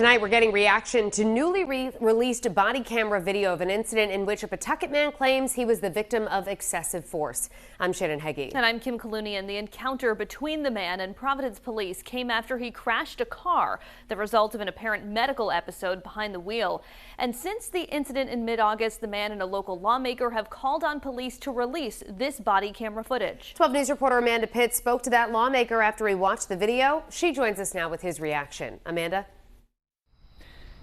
Tonight, we're getting reaction to newly released body camera video of an incident in which a Pawtucket man claims he was the victim of excessive force. I'm Shannon Heggie. And I'm Kim Kalunian. The encounter between the man and Providence police came after he crashed a car, the result of an apparent medical episode behind the wheel. And since the incident in mid-August, the man and a local lawmaker have called on police to release this body camera footage. 12 News reporter Amanda Pitts spoke to that lawmaker after he watched the video. She joins us now with his reaction. Amanda?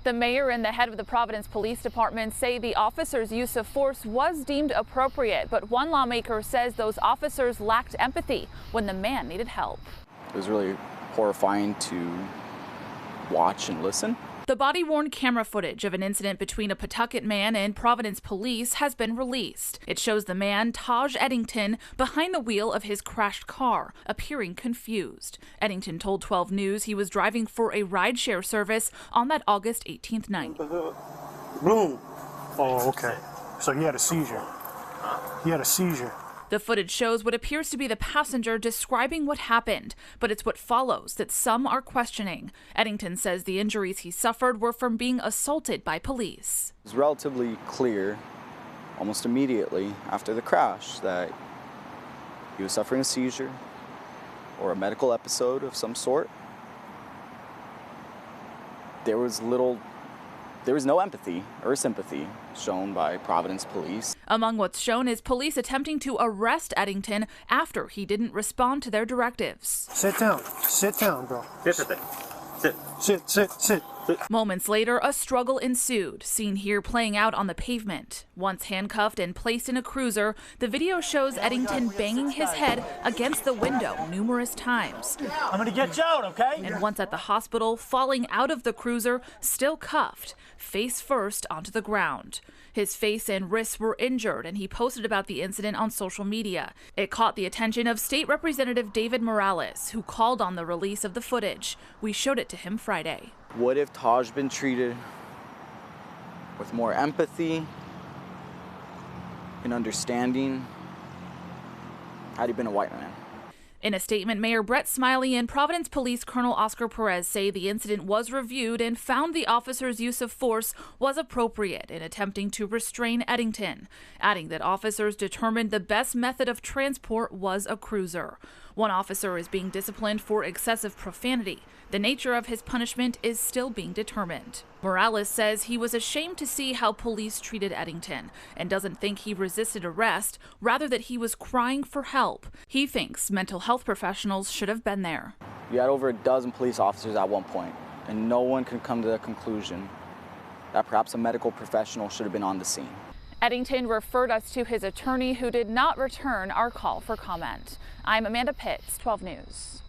The mayor and the head of the Providence Police Department say the officers' use of force was deemed appropriate, but one lawmaker says those officers lacked empathy when the man needed help. It was really horrifying to watch and listen. The body-worn camera footage of an incident between a Pawtucket man and Providence police has been released. It shows the man, Taj Eddington, behind the wheel of his crashed car, appearing confused. Eddington told 12 News he was driving for a rideshare service on that August 18th night. Boom. Oh, okay. So he had a seizure. He had a seizure. The footage shows what appears to be the passenger describing what happened, but it's what follows that some are questioning. Eddington says the injuries he suffered were from being assaulted by police. It was relatively clear, almost immediately after the crash, that he was suffering a seizure or a medical episode of some sort. There was no empathy or sympathy shown by Providence police. Among what's shown is police attempting to arrest Eddington after he didn't respond to their directives. Sit down, bro. Sit. Moments later, a struggle ensued, seen here playing out on the pavement. Once handcuffed and placed in a cruiser, the video shows Eddington banging his head against the window numerous times. I'm gonna get you out, okay? And once at the hospital, falling out of the cruiser, still cuffed, face first onto the ground. His face and wrists were injured, and he posted about the incident on social media. It caught the attention of State Representative David Morales, who called on the release of the footage. We showed it to him Friday. What if Taj been treated with more empathy and understanding? Had he been a white man? In a statement, Mayor Brett Smiley and Providence Police Colonel Oscar Perez say the incident was reviewed and found the officers' use of force was appropriate in attempting to restrain Eddington, adding that officers determined the best method of transport was a cruiser. One officer is being disciplined for excessive profanity. The nature of his punishment is still being determined. Morales says he was ashamed to see how police treated Eddington and doesn't think he resisted arrest, rather that he was crying for help. He thinks mental health professionals should have been there. You had over a dozen police officers at one point, and no one could come to the conclusion that perhaps a medical professional should have been on the scene. Eddington referred us to his attorney, who did not return our call for comment. I'm Amanda Pitts, 12 News.